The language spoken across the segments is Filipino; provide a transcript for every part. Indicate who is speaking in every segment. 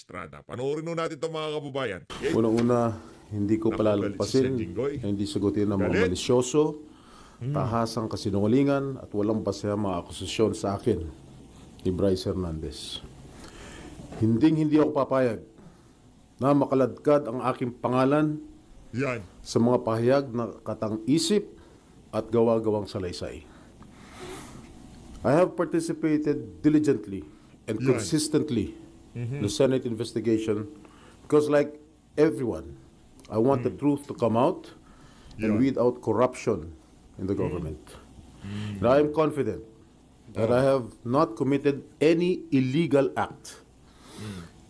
Speaker 1: Estrada. Panoorin nun natin itong mga kababayan. Okay?
Speaker 2: Unang-una, hindi ko
Speaker 1: Napagalit si
Speaker 2: palalampasin,
Speaker 1: Sen. Jinggoy.
Speaker 2: hindi sagutin ng mga
Speaker 1: Galit.
Speaker 2: malisyoso, tahasang kasinungalingan at walang basehang mga akusasyon sa akin ni Bryce Hernandez. Hindi ako papayag na makaladkad ang aking pangalan
Speaker 1: Yan.
Speaker 2: sa mga pahayag na katang-isip at gawa-gawang salaysay. I have participated diligently and
Speaker 1: Yan.
Speaker 2: consistently in the Senate investigation because like everyone, I want the truth to come out and
Speaker 1: Yan.
Speaker 2: weed out corruption in the government. And I am confident that I have not committed any illegal act.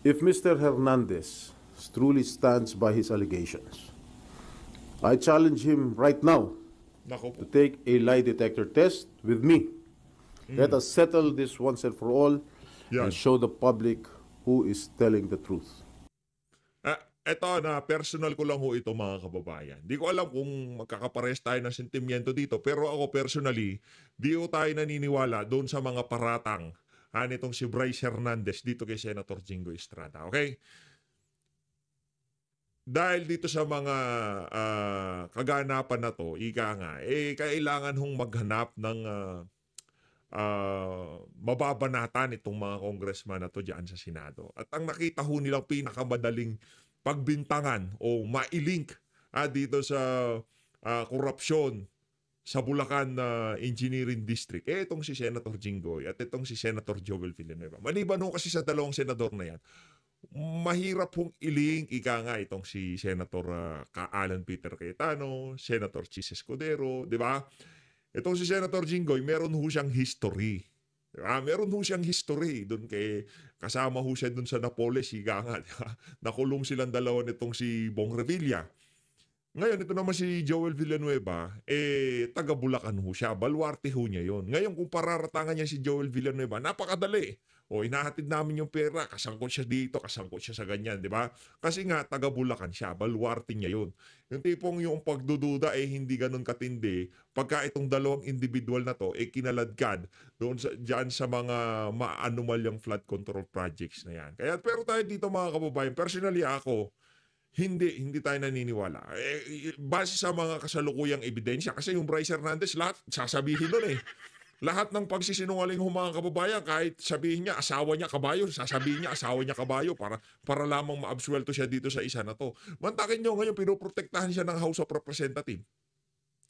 Speaker 2: If Mr. Hernandez truly stands by his allegations, I challenge him right now
Speaker 1: Nako po.
Speaker 2: to take a lie detector test with me. Let us settle this once and for all
Speaker 1: Yan.
Speaker 2: and show the public who is telling the truth.
Speaker 1: Eto na personal ko lang ho ito mga kababayan. Di ko alam kung magkakapares tayo ng sentimiento dito, pero ako personally, di ko tayo naniniwala doon sa mga paratang nitong si Bryce Hernandez dito kay Senator Jinggoy Estrada. Okay? Dahil dito sa mga kaganapan na to, ika nga, kailangan hong maghanap ng mababanatan itong mga congressman na to dyan sa Senado. At ang nakita ho nilang pinakamadaling pagbintangan o mailink dito sa korupsyon sa Bulacan Engineering District, itong si Senator Jinggoy at itong si Senator Joel Villanueva. Maliban ho kasi sa dalawang senador na yan, mahirap hong ilink ika nga itong si Senator Alan Peter Cayetano, Senator Chis Escudero, di ba? Itong si Senator Jinggoy, meron ho siyang history. Diba? Meron ho siyang history doon kay kasama ho siya doon sa Napoles, ika nga, diba? Nakulong silang dalawa nitong si Bong Revilla. Ngayon, ito naman si Joel Villanueva, taga Bulacan ho siya. Baluarte ho niya yon. Ngayon, kung pararatangan niya si Joel Villanueva, napakadali. O, inahatid namin yung pera, kasangkot siya dito, kasangkot siya sa ganyan, di ba? Kasi nga, taga Bulacan siya, baluarte niya yon. Yung tipong yung pagdududa, hindi ganun katindi. Pagka itong dalawang individual na to, kinaladkad doon dyan sa mga ma-anomalyang flood control projects na yan. Kaya, pero tayo dito mga kababayan, personally ako, hindi tayo naniniwala. Base sa mga kasalukuyang ebidensya, kasi yung Bryce Hernandez, lahat sasabihin nun Lahat ng pagsisinungaling ng mga kababayan, kahit sabihin niya asawa niya kabayo, sasabihin niya asawa niya kabayo para lamang maabsuelto siya dito sa isa na to. Mantakin niyo ngayon, pinoprotektahan siya ng House of Representatives.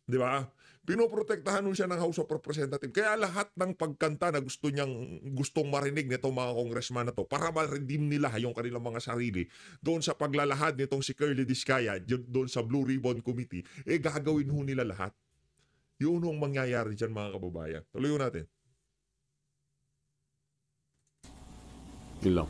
Speaker 1: Di ba? Pinoprotektahan siya ng House of Representatives. Kaya lahat ng pagkanta na gustong marinig nitong mga congressman na to para ma-redeem nila yung kanilang mga sarili doon sa paglalahad nitong si Curly Discaya doon sa Blue Ribbon Committee, gagawin ho nila lahat. Yun ang mangyayari dyan mga kababayan. Tuloy natin.
Speaker 2: Yun lang.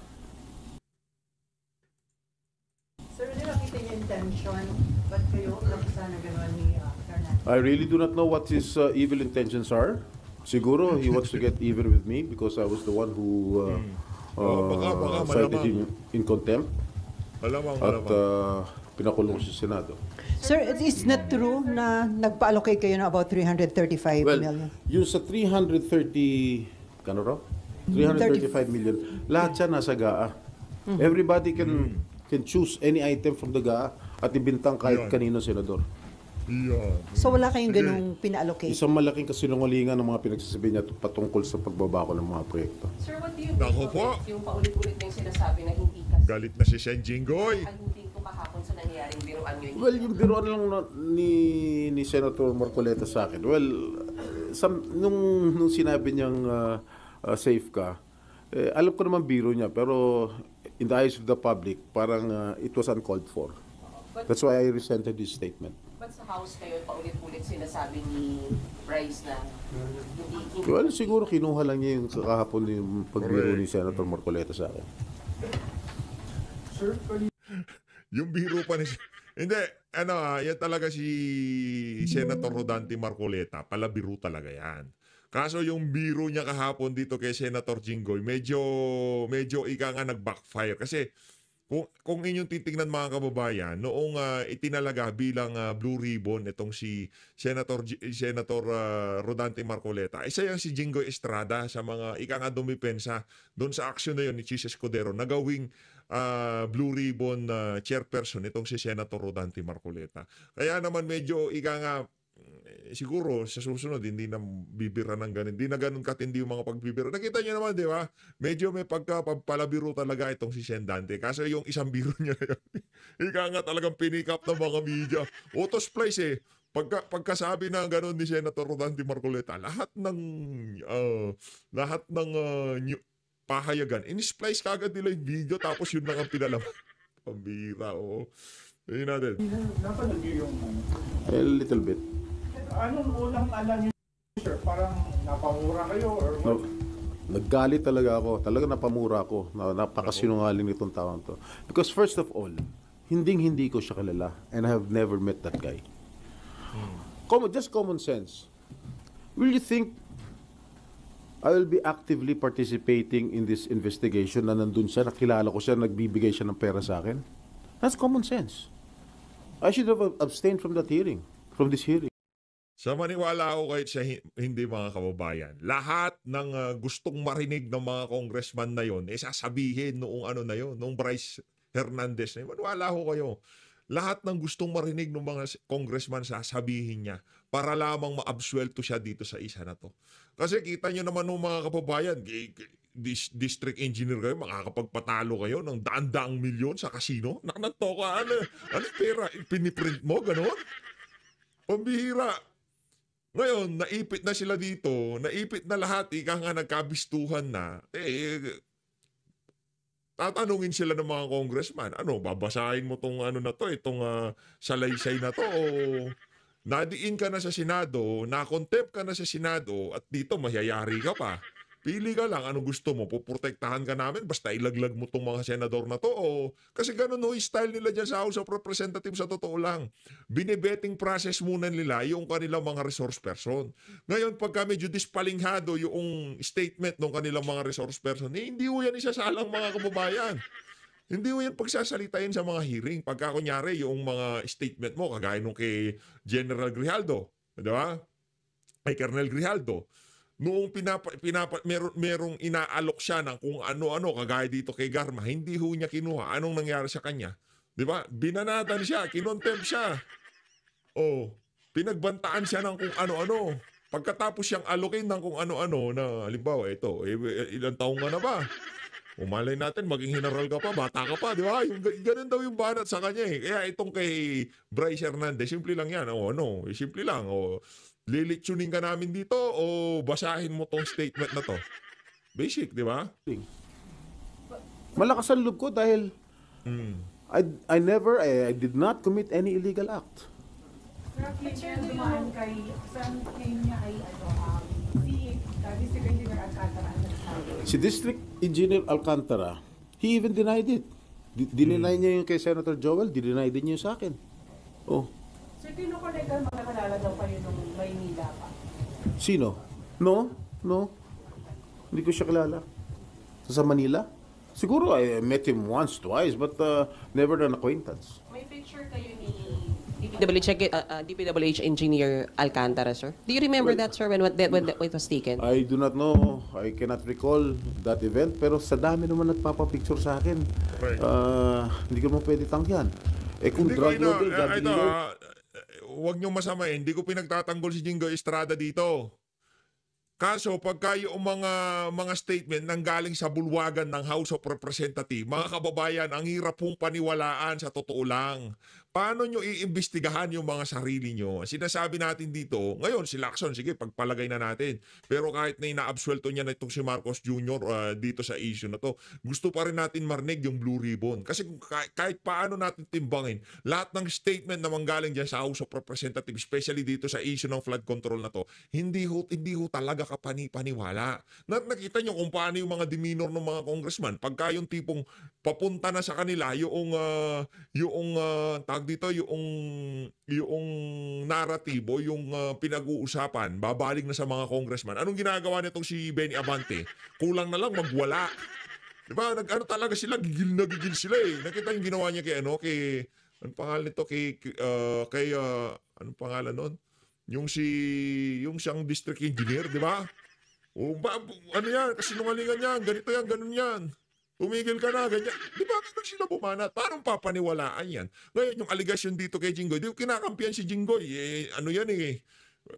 Speaker 3: Sir, hindi nakita niyo intention, ba't kayo sana gano'n ni Hernandez?
Speaker 2: I really do not know what his evil intentions are. Siguro he wants to get even with me because I was the one who
Speaker 1: baka
Speaker 2: cited
Speaker 1: malamang.
Speaker 2: him in contempt
Speaker 1: Malamang.
Speaker 2: at pinakulong sa Senado.
Speaker 3: Sir, it's not true na nagpa-allocate kayo ng about 335
Speaker 2: Well,
Speaker 3: million?
Speaker 2: yung sa 330, kano raw? 335 million, lahat siya nasa GAA. Everybody can choose any item from the GAA at ibintang kahit
Speaker 1: Yan.
Speaker 2: kanino senador.
Speaker 1: Yan.
Speaker 3: So wala kayong
Speaker 1: Sige.
Speaker 3: ganung pina-allocate?
Speaker 2: Isang malaking kasinungalingan ng mga pinagsasabi niya patungkol sa pagbabako ng mga proyekto.
Speaker 4: Sir, what do you
Speaker 1: Nako
Speaker 4: think
Speaker 1: po.
Speaker 4: of it? Yung paulit-ulit na yung sinasabi na hindi kasi
Speaker 1: Galit na si Sen. Jinggoy.
Speaker 4: alluding to kahapon sa nangyayaring biruan nyo.
Speaker 2: Well, yung biruan lang ni Senator Marcoleta sa akin. Well, nung sinabi niyang safe ka, alam ko naman biro niya, pero in the eyes of the public, parang it was uncalled for. That's why I resented his statement.
Speaker 4: Ba't sa house kayo paulit-ulit sinasabi ni Bryce na hindi
Speaker 2: Well, siguro kinuha lang niya yung kahapon yung pagbiro ni Senator Marcoleta sa akin.
Speaker 1: Yung biro pa ni... Hindi, yan talaga si Senator Rodante Marcoleta. Palabiro talaga yan. Kaso yung biro niya kahapon dito kay Senator Jinggoy, medyo ika nga nag-backfire. Kasi kung inyong titingnan mga kababayan, noong itinalaga bilang Blue Ribbon itong si Senator Rodante Marcoleta, isa yan si Jinggoy Estrada sa mga ika nga dumipensa doon sa aksyon na yun ni Chis Escudero na gawing Blue Ribbon chairperson itong si Senator Rodante Marcoleta. Kaya naman medyo ika nga siguro sa susunod hindi na bibira ng ganun. Hindi na ganun katindi yung mga pagbibira. Nakita niyo naman, di ba? Medyo may pagkapalabiro talaga itong si Sen Dante. Kaso yung isang biro niya na yun, ika nga talagang pinick up ng mga media. Autos Place eh. Pagkasabi na gano'n ni Senator Rodante Marcoleta, lahat ng pahayagan, in-splice kagad nila yung video tapos yun lang ang pinalaman. Pambira, oo. Ayun natin.
Speaker 5: Napanood niyo yung
Speaker 2: A little bit.
Speaker 5: anong unang alam niyo, sir? Parang napamura kayo or what?
Speaker 2: No, naggalit talaga ako. Talaga napamura ako. Napakasinungaling nitong taon to. Because first of all, hindi ko siya kilala. And I have never met that guy. Just common sense. Will you think I will be actively participating in this investigation na nandun siya, nakilala ko siya, nagbibigay siya ng pera sa akin? That's common sense. I should have abstained from that hearing, from this hearing.
Speaker 1: Sa maniwala ako kahit sa hindi mga kababayan, lahat ng gustong marinig ng mga congressman na yon, sasabihin noong ano na yon, noong Bryce Hernandez na yun. Maniwala ako kayo. Lahat ng gustong marinig ng mga congressman sasabihin niya para lamang maabsuelto siya dito sa isa na to. Kasi kita nyo naman ng mga kababayan, district engineer kayo, makakapagpatalo kayo ng daan-daang milyon sa casino. Nakananto ka, ano pera? Piniprint mo, gano'n? Pambihira. Ngayon, naipit na sila dito, naipit na lahat, ika nga nagkabistuhan na, tatanungin sila ng mga congressman, babasahin mo tong ano na to, itong salaysay na to, o nadiin ka na sa Senado, na-contempt ka na sa Senado, at dito mahiyayari ka pa. Pili ka lang, ano gusto mo, puprotektahan ka namin, basta ilaglag mo tong mga senador na to, o kasi ganun ho yung style nila dyan sa House of Representatives sa totoo lang. Binibetting process muna nila yung kanilang mga resource person. Ngayon, pagka medyo dispalinghado yung statement ng kanilang mga resource person, hindi ho yan isasalang mga kababayan. Hindi mo yan pagsasalitain sa mga hearing. Pagka kunyari, yung mga statement mo, kagaya nung kay General Grijaldo, di ba? Kay Colonel Grijaldo, noong merong inaalok siya ng kung ano-ano, kagaya dito kay Garma, hindi ho niya kinuha. Anong nangyari sa kanya? Di ba? Binanatan siya, kinontempt siya. O, pinagbantaan siya ng kung ano-ano. Pagkatapos siyang alokin ng kung ano-ano na, halimbawa, ito, ilang taong ka na ba? Umalay natin, maging general ka pa, bata ka pa, di ba? Ganun daw yung banat sa kanya eh. Kaya itong kay Bryce Hernandez, simple lang yan. Simple lang. Lilitsunin ka namin dito o basahin mo tong statement na to. Basic, di ba?
Speaker 2: Malakas ang loob ko dahil I did not commit any illegal act.
Speaker 3: Sir, claim niya dumaan kay, claim niya ay District Engineer Alcantara ang nagsabi.
Speaker 2: Si District Engineer Alcantara, he even denied it. Dinenay niya yung kay Senator Joel, dinenay din niya yung sa akin. Oh.
Speaker 3: Sir, kinukolekta magkakalala daw kayo nung Maynila pa.
Speaker 2: Sino? No. Hindi ko siya kilala. Sa Manila? Siguro I met him once, twice, but never an acquaintance.
Speaker 4: May picture kayo ni DPWH Engineer Alcantara, sir? Do you remember that, sir, when it was taken?
Speaker 2: I do not know. I cannot recall that event. Pero sa dami naman nagpapapicture sa akin.
Speaker 1: Right.
Speaker 2: Hindi ko naman pwede tanggihan. Kung
Speaker 1: Hindi ko
Speaker 2: drug lord, drug dealer.
Speaker 1: Huwag niyong masamain. Hindi ko pinagtatanggol si Jingo Estrada dito. Kaso pagka yung mga statement nang galing sa bulwagan ng House of Representatives, mga kababayan, ang hirap pong paniwalaan sa totoo lang. Paano nyo iimbestigahan yung mga sarili nyo? Sinasabi natin dito, ngayon si Lacson, sige, pagpalagay na natin. Pero kahit na inaabsuelto niya na itong si Marcos Jr. Dito sa issue na to, gusto pa rin natin marinig yung Blue Ribbon. Kasi kahit paano natin timbangin, lahat ng statement na manggaling dyan sa House of Representatives, especially dito sa issue ng flood control na to, hindi ho talaga kapani-paniwala. Nakita nyo kung paano yung mga demeanor ng mga congressman. Pagka yung tipong papunta na sa kanila, yung naratibo, yung pinag-uusapan, babalik na sa mga congressman. Anong ginagawa nitong si Benny Abante? Kulang na lang magwala. Diba? Talaga sila, gigil sila eh. Nakita yung ginawa niya kay anong pangalan nito? Anong pangalan nun? Yung siyang district engineer, di ba? Ano yan? Kasinungalingan yan. Ganito yan, ganun yan. Tumigil ka na, ganyan. Di ba ganun sila bumanat? Parang papaniwalaan yan. Ngayon, yung aligasyon dito kay Jinggoy, di kinakampihan si Jinggoy. Ano yan eh,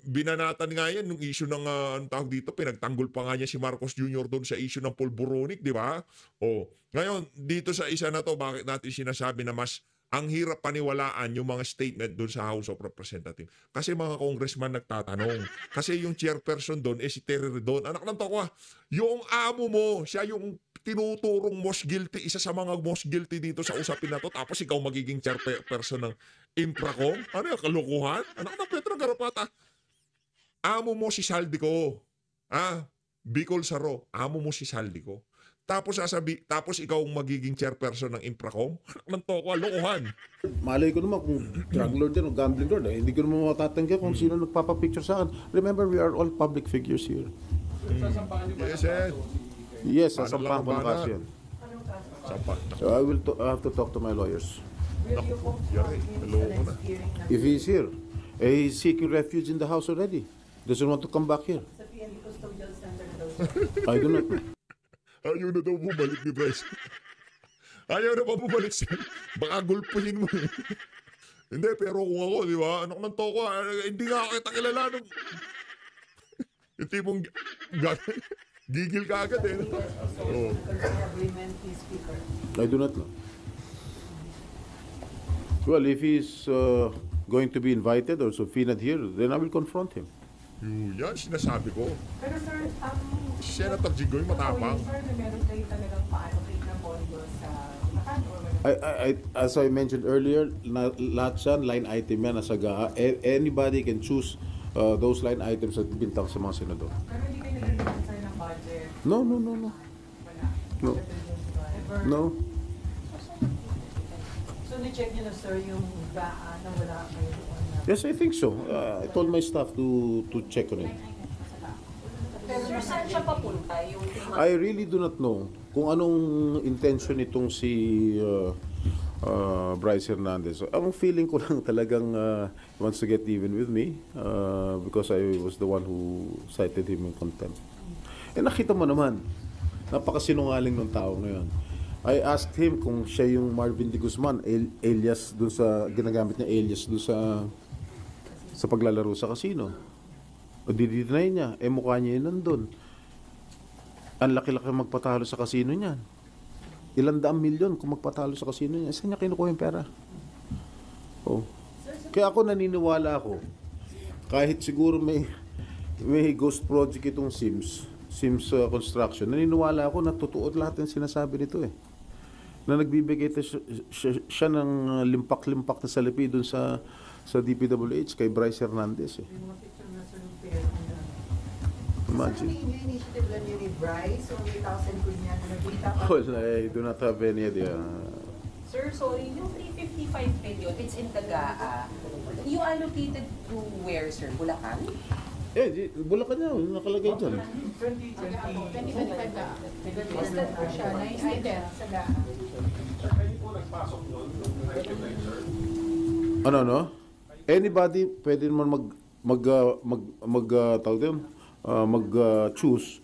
Speaker 1: binanatan nga yan nung issue ng, anong tawag dito, pinagtanggol pa nga niya si Marcos Jr. doon sa issue ng pulburonic, di ba? O, ngayon, dito sa isa na to, bakit natin sinasabi na mas ang hirap paniwalaan yung mga statement doon sa House of Representatives. Kasi mga congressman nagtatanong. Kasi yung chairperson doon si Terry Redon. Anak ng tokwa, yung amo mo, siya yung tinuturong most guilty, isa sa mga most guilty dito sa usapin na to, tapos ikaw magiging chairperson ng Impracom? Ano yung kalukuhan? Anak ng Petro Garapata. Amo mo si Saldico. Bicol Saro. Amo mo si Saldico. Tapos tapos ikaw ang magiging chairperson ng Impracom? Anak ng tokwa, lokohan.
Speaker 2: Malay ko naman kung drug lord yan o gambling lord. Hindi ko naman matatanggi kung sino nagpapapicture sa akin. Remember, we are all public figures here.
Speaker 5: Sasampahan niyo ba
Speaker 1: Yes,
Speaker 5: ng
Speaker 1: Ed.
Speaker 5: kaso si
Speaker 2: Yes,
Speaker 1: Paano
Speaker 2: sasampahan ko
Speaker 1: lang
Speaker 2: ng
Speaker 1: ang
Speaker 2: kaso yan.
Speaker 3: Anong kaso?
Speaker 1: Sapat.
Speaker 2: So I have to talk to my lawyers.
Speaker 3: Will you confront
Speaker 1: Yari,
Speaker 3: him sa
Speaker 1: naloko na.
Speaker 3: next hearing na
Speaker 2: If he's here, he's seeking refuge in the house already. Doesn't want to come back here.
Speaker 3: sa PNP Custodial Center na daw siya?
Speaker 2: I do not know.
Speaker 1: Ayaw na daw bumalik ni Bryce. Ayaw na pa bumalik siya. Baka gulpuhin mo. Hindi, pero kung ako, di ba? Anak ng toko, hindi nga kita kilala nung... Yung tipong gigil ka agad eh. Oo.
Speaker 3: Agreement, Speaker.
Speaker 2: I do not know. Well, if he's going to be invited or subpoenaed here, then I will confront him.
Speaker 1: Yan, sinasabi ko.
Speaker 6: Pero sir,
Speaker 1: Senator Jinggoy matapang.
Speaker 6: sir, na meron kayo talagang pa-allocate ng pondo sa Bulacan or wala?
Speaker 2: As I mentioned earlier, lahat yan, line item yan, nasa GAA. Anybody can choose those line items at bintang sa mga senador.
Speaker 6: Pero hindi kayo nagre-release sir ng budget?
Speaker 2: No.
Speaker 6: Wala?
Speaker 2: No.
Speaker 6: Ever?
Speaker 2: No.
Speaker 3: So, ni-check niyo na, sir, yung GAA na wala kayo doon na...
Speaker 2: Yes, I think so. I told my staff to check on it.
Speaker 4: Pero sir, saan siya papunta? Yung
Speaker 2: I really do not know kung anong intention itong si Bryce Hernandez. Ang feeling ko lang talagang he wants to get even with me because I was the one who cited him in contempt. Eh nakita mo naman, napakasinungaling ng tao ngayon. I asked him kung siya yung Marvin de Guzman, alias dun sa, ginagamit niya alias dun sa paglalaro sa casino. O didinay niya, mukha niya yun nandun. Ang laki-laki magpatalo sa casino niyan. Ilang daang milyon kung magpatalo sa casino niya. Saan niya kinukuha yung pera? Oh. Kaya ako naniniwala ako, kahit siguro may ghost project itong Sims Construction, naniniwala ako na totoo lahat ng sinasabi nito eh. Na nagbibigay siya ng limpak-limpak na salapi dun sa DPWH kay Bryce Hernandez eh.
Speaker 3: Yung mga picture na, sir, yung pair on the...
Speaker 2: Imagine.
Speaker 3: Sir, yung initiative lang yun ni Bryce o 8,000 ko niya na nagkita pa?
Speaker 2: Well, I do not have any idea.
Speaker 4: Sir, sorry, yung 355 billion, it's in the GAA. You allocated to where, sir? Bulacan?
Speaker 2: Bulacan niya, nakalagay dyan.
Speaker 6: 2025 na. Listed po siya, na-extended sa GAA.
Speaker 5: Kayo po nagpasok doon,
Speaker 2: Ano? Anybody pwede naman choose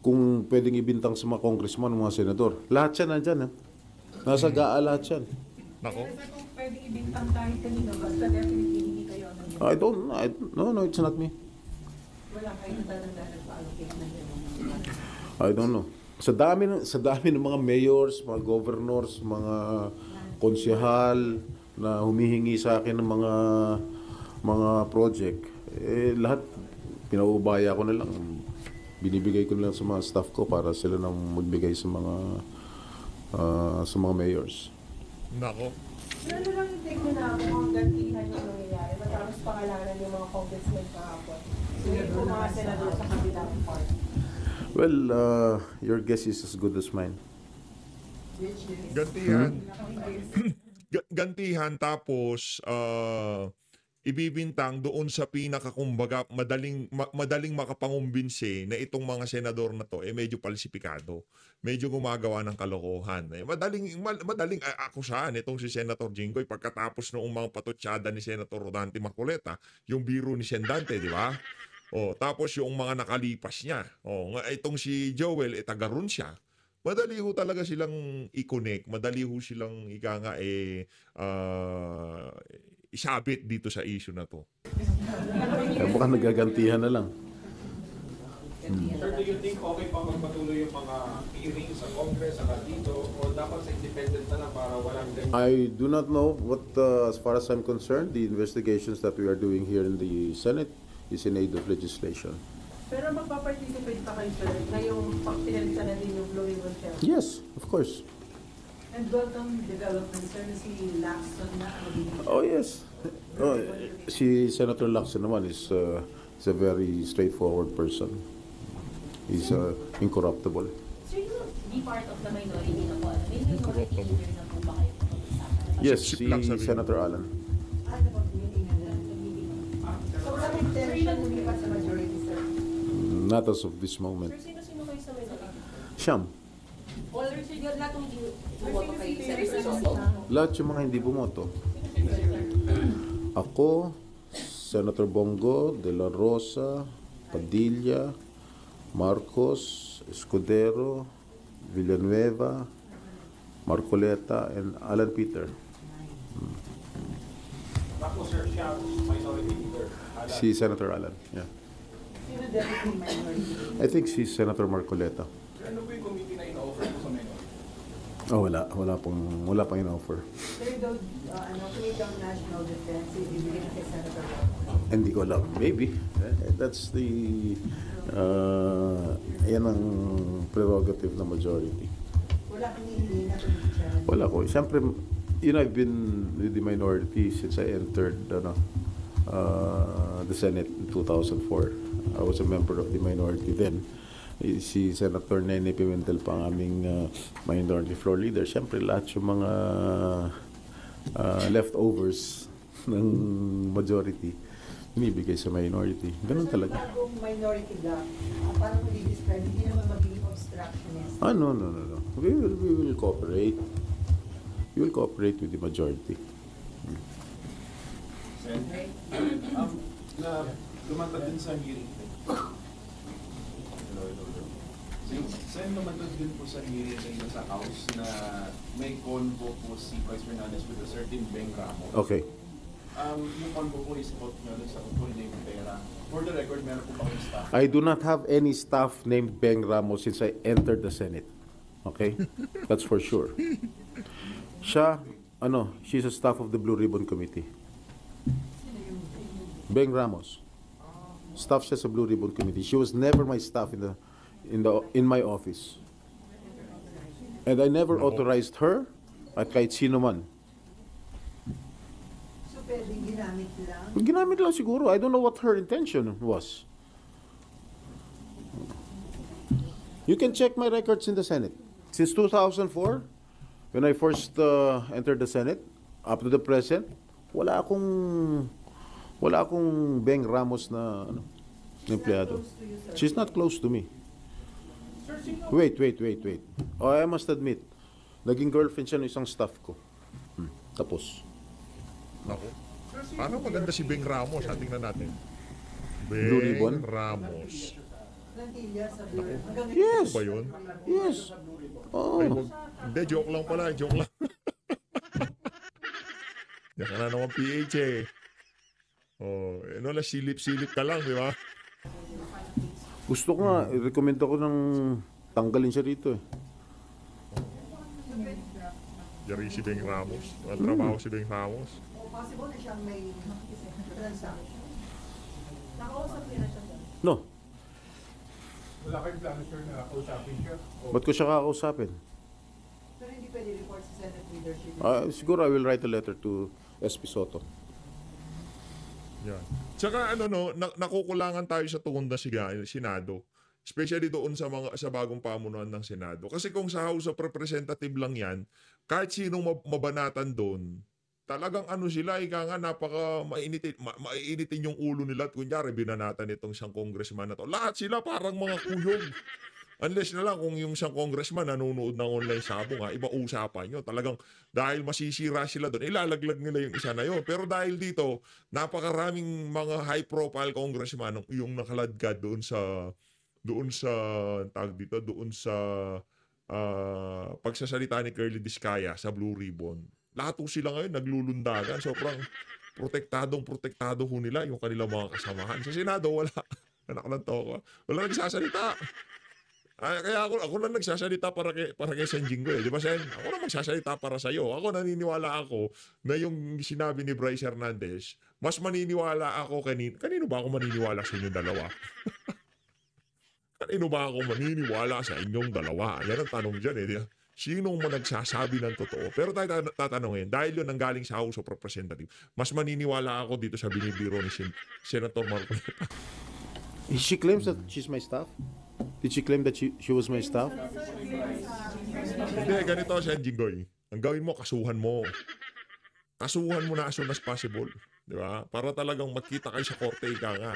Speaker 2: kung pwedeng ibintang sa mga congressman, mga senador. Lahat yan nandyan. Nasa GAA lahat yan.
Speaker 1: Nako.
Speaker 6: Pero sir, kung pwede ibintang kahit kanino, basta definitely hindi kayo ano yun.
Speaker 2: No, it's not me.
Speaker 3: Wala kayo talaga nagpa-allocate na yun.
Speaker 2: I don't know. Sa dami ng mga mayors, mga governors, mga konsyahal na humihingi sa akin ng mga project, lahat pinaubaya ko na lang. Binibigay ko na lang sa mga staff ko para sila nang magbigay sa mga mayors.
Speaker 1: Nako.
Speaker 6: Ano lang yung take mo na kung ang gantihan yung nangyayari, matapos pangalanan yung mga congressmen kahapon. Yung mga senador sa kabilang party.
Speaker 2: Well, your guess is as good as mine.
Speaker 1: Gantihan. Gantihan tapos ibibintang doon sa pinakakumbaga madaling makapangumbinsi na itong mga senador na to medyo palsipikado, medyo gumagawa ng kalokohan. Madaling akusahan itong si Senator Jinggoy pagkatapos noong mga patutsada ni Senator Rodante Marcoleta, yung biro ni Sendante, di ba? Tapos yung mga nakalipas niya. Itong si Joel, taga ron siya. Madali ho talaga silang i-connect. Madali ho silang isabit dito sa issue na to.
Speaker 2: Baka nagagantihan na lang.
Speaker 5: Sir, do you think okay pa magpatuloy yung mga hearings sa Congress, sa dito, o dapat sa independent na lang para walang ganyan?
Speaker 2: I do not know what, as far as I'm concerned, the investigations that we are doing here in the Senate is in aid of legislation.
Speaker 6: Pero magpa-participate pa kayo, sir, ngayong pinalitan na din yung Blue Ribbon Chair.
Speaker 2: Yes, of course.
Speaker 3: And welcome development, sir, na si Lacson na magiging
Speaker 2: Oh, yes. Oh, si Senator Lacson naman is a very straightforward person. He's incorruptible.
Speaker 4: Sir, you be part of the minority na po. May minority leader na po ba kayo pag-usapan?
Speaker 2: Yes,
Speaker 1: Sip
Speaker 2: si
Speaker 1: lang sabihin.
Speaker 2: Senator Alan.
Speaker 3: meeting na lang. So walang intention lumipat sa majority, sir.
Speaker 2: Not as of this moment.
Speaker 4: Sir, sino-sino kayo sa minority?
Speaker 2: Siyam.
Speaker 4: All sir, yun lahat ng bumoto kay Senator Soto.
Speaker 2: Lahat yung mga hindi bumoto. Ako, Senator Bongo, De La Rosa, Padilla, Marcos, Escudero, Villanueva, Marcoleta, and Alan Peter.
Speaker 5: Ako, sir, siya, minority leader.
Speaker 2: Si Senator Alan, yeah.
Speaker 3: Sino deputy minority?
Speaker 2: I think si Senator Marcoleta.
Speaker 5: Ano po yung committee na in-offer po sa minority?
Speaker 2: Oh, wala pang in-offer.
Speaker 3: Sir, daw, Committee on National Defense, ibibigay na kay Senator Roque.
Speaker 2: Hindi ko alam. Maybe. That's the, yan ang prerogative ng majority.
Speaker 3: Wala kang hindi na committee.
Speaker 2: Wala ko. Siyempre, I've been with the minority since I entered the Senate in 2004. I was a member of the minority then. Si Senator Nene Pimentel pa ang aming minority floor leader. Siyempre, lahat yung mga leftovers ng majority binibigay sa minority. Ganun talaga.
Speaker 3: Bagong minority bloc, paano mo i-describe? Hindi naman magiging obstructionist.
Speaker 2: No. We will cooperate. We will cooperate with the majority.
Speaker 7: Sen, na lumantad din sa hearing. Sen, lumantad din po sa hearing ngayon sa House na may convo po si Vice Fernandez with a certain Beng Ramos.
Speaker 2: Okay.
Speaker 7: Yung convo po is about nyo sa kukunin niya yung pera. For the record, meron po ba kayong staff?
Speaker 2: I do not have any staff named Beng Ramos since I entered the Senate. Okay? That's for sure. She's a staff of the Blue Ribbon Committee. Beng Ramos. Staff siya sa Blue Ribbon Committee. She was never my staff in my office. And I never authorized her at kahit sino man.
Speaker 3: So pwedeng ginamit lang.
Speaker 2: Ginamit lang siguro. I don't know what her intention was. You can check my records in the Senate. Since 2004, when I first entered the Senate, up to the present, wala akong Beng Ramos na empleyado.
Speaker 3: Close to you, sir.
Speaker 2: She's not close to me.
Speaker 5: Sir, sino?
Speaker 2: Wait. Oh, I must admit, naging girlfriend siya ng isang staff ko. Tapos.
Speaker 1: Ako. Paano maganda si Beng Ramos? Tingnan natin.
Speaker 2: Blue Ribbon?
Speaker 1: Beng Ramos.
Speaker 3: Plantilla sa Blue. Hanggang
Speaker 2: Yes.
Speaker 1: Ano ba yun?
Speaker 2: Yes.
Speaker 1: Ay,
Speaker 2: Oh.
Speaker 1: hindi, joke lang pala. Joke lang. Yan ka na naman PH eh. Silip-silip ka lang, di ba?
Speaker 2: Gusto ko nga, i-recommend ako ng tanggalin siya dito eh.
Speaker 1: Yari si Beng Ramos. Trabaho si Beng Ramos.
Speaker 3: o possible na siyang may transaction.
Speaker 6: Nakausap niya na siya, sir.
Speaker 2: No.
Speaker 5: Wala kayong plano, sir, na kausapin siya?
Speaker 2: Ba't ko siya kakausapin?
Speaker 3: Pero hindi pwede report sa Senate leadership.
Speaker 2: Siguro I will write a letter to SP Soto.
Speaker 1: Yan. Tsaka nakukulangan tayo sa tugon na Senado. Especially doon sa bagong pamunuan ng Senado. Kasi kung sa House of Representative lang yan, kahit sinong mabanatan doon, talagang sila, napaka mainitin yung ulo nila at kunyari binanatan itong isang congressman na to. Lahat sila parang mga kuyog. Unless na lang kung yung isang congressman nanonood ng online sabong, iba usapan nyo. Talagang dahil masisira sila doon, ilalaglag nila yung isa na yun. Pero dahil dito, napakaraming mga high-profile congressman yung nakaladkad doon sa tawag dito, doon sa pagsasalita ni Curly Discaya sa Blue Ribbon. Lahat po sila ngayon naglulundagan. Sobrang protektado ho nila yung kanilang mga kasamahan. Sa Senado, wala. Anak ng toko. Wala nagsasalita. Kaya ako lang nagsasalita para kay Sen Jinggoy. Di ba, Sen? Ako lang magsasalita para sa'yo. Ako naniniwala ako na yung sinabi ni Bryce Hernandez, mas maniniwala ako kanino ba ako maniniwala sa inyong dalawa? Kanino ba ako maniniwala sa inyong dalawa? Yan ang tanong dyan eh. Sinong mo nagsasabi ng totoo? Pero tayo tatanungin, dahil yun ang galing sa House of Representatives, mas maniniwala ako dito sa binibiro ni Senator Marcoleta.
Speaker 2: She claims that she's my staff? Did she claim that she was my staff?
Speaker 1: Hindi, ganito Sen Jinggoy. Ang gawin mo, kasuhan mo. Kasuhan mo na as soon as possible. Di ba? Para talagang magkita kayo sa korte, ika nga.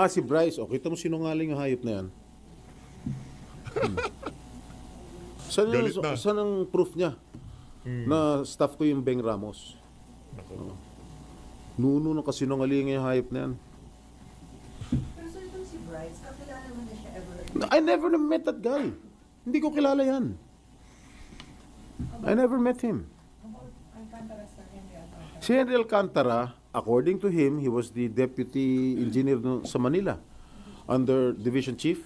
Speaker 2: Si Bryce. O, kita mo sinungaling yung hayop na yan.
Speaker 1: Galit na.
Speaker 2: Saan ang proof niya na staff ko yung Beng Ramos? Nuno ng kasinungaling yung hayop na yan.
Speaker 3: Pero sir, itong si Bryce, kakilala mo na siya ever?
Speaker 2: I never met that guy. Hindi ko kilala yan. I never met him. Si Henry Alcantara, according to him, he was the deputy engineer sa Manila under division chief,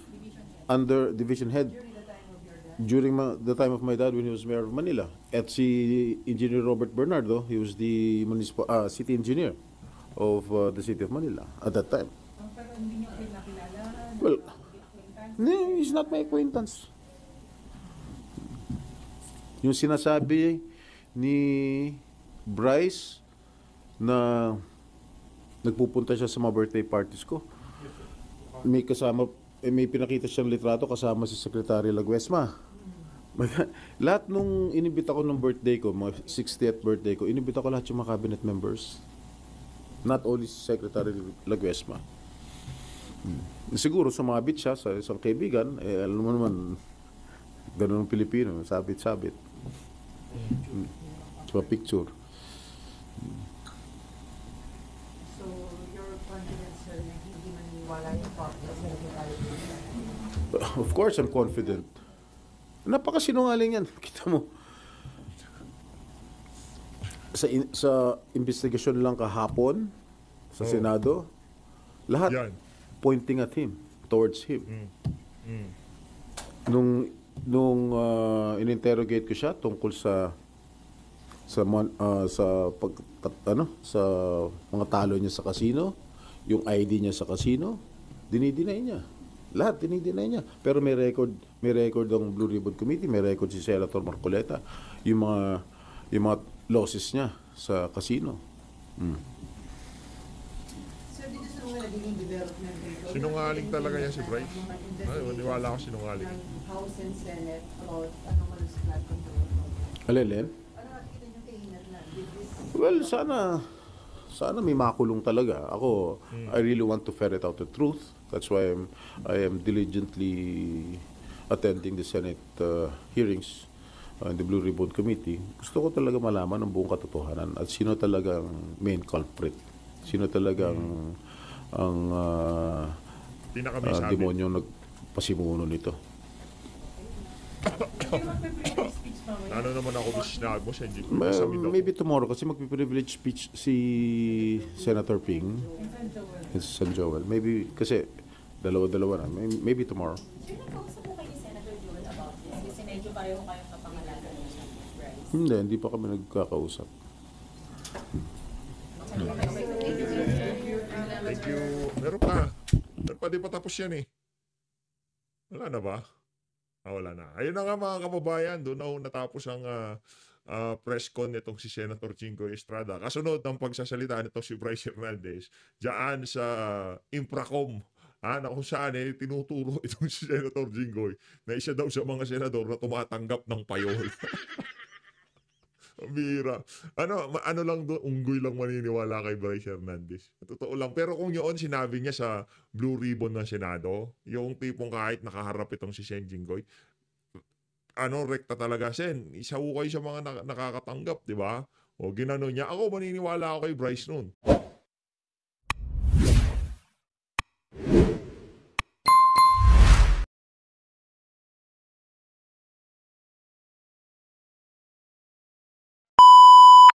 Speaker 2: under division head during the time of my dad when he was mayor of Manila. At si Engineer Robert Bernardo, he was the city engineer of the city of Manila at that time.
Speaker 6: Pero hindi niyo nakilala?
Speaker 2: Well, no, he's not my acquaintance. Yung sinasabi ni Bryce na nagpupunta siya sa mga birthday parties ko, may pinakita siyang litrato kasama si Secretary Laguesma. Lahat nung inibita ko ng birthday ko, mga 60th birthday ko, inibita ko lahat yung mga cabinet members. Not only si Secretary Laguesma. Siguro sumabit siya sa isang kaibigan, alam mo naman, ganun ang Pilipino, sabit-sabit. Sa picture.
Speaker 3: So, you're confident, sir, na hindi maniwala yung public sa nagkakalit?
Speaker 2: Of course, I'm confident. Napakasinungaling yan. Kita mo. Sa investigasyon lang kahapon, sa Senado, lahat
Speaker 1: Yan.
Speaker 2: pointing at him, towards him. Nung in-interrogate ko siya tungkol sa mga talo niya sa casino, yung ID niya sa casino, dinideny niya. Lahat dinideny niya. Pero may record ang Blue Ribbon Committee, may record si Senator Marcoleta yung mga losses niya sa casino.
Speaker 3: Sir, dito sa mga naging development dito,
Speaker 1: Sinungaling talaga yan si Bryce. Maniwala ako sinungaling.
Speaker 3: ng House and Senate about anomalous flood control.
Speaker 2: Alelen?
Speaker 3: Ano nakikita niyo kainat na? Did this
Speaker 2: Well, sana may makulong talaga. Ako, I really want to ferret out the truth. That's why I am diligently attending the Senate hearings in the Blue Ribbon Committee. Gusto ko talaga malaman ang buong katotohanan at sino talagang main culprit. Sino talagang ang
Speaker 1: Pinakamisabit.
Speaker 2: demonyo nagpasimuno nito.
Speaker 1: Ano naman ako sinabi mo Sen Jinggoy?
Speaker 2: Maybe tomorrow kasi magpi-privilege speech si Senator Ping in San Joel. Maybe kasi dalawa-dalawa na. Maybe tomorrow.
Speaker 4: Sir, nagkausap mo kayo ni Senator Joel about this? Kasi medyo pareho kayong kapangalanan niya sa Bryce.
Speaker 2: Hindi pa kami nagkakausap.
Speaker 1: Thank you. Meron pa. Di pa tapos yan eh. Wala na ba? Wala na. Ayun na nga mga kababayan, doon na natapos ang press con nitong si Senator Jinggoy Estrada. Kasunod ng pagsasalita nitong si Bryce Hernandez diyan sa Infracom. Na kung saan tinuturo itong si Senator Jinggoy na isa daw sa mga senador na tumatanggap ng payol. Bira. Ano lang doon, unggoy lang maniniwala kay Bryce Hernandez. Totoo lang. Pero kung yun, sinabi niya sa Blue Ribbon ng Senado, yung tipong kahit nakaharap itong si Sen Jinggoy, rekta talaga, Sen. Isa ko kayo sa mga nakakatanggap, di ba? O ginano niya. Ako, maniniwala ako kay Bryce noon.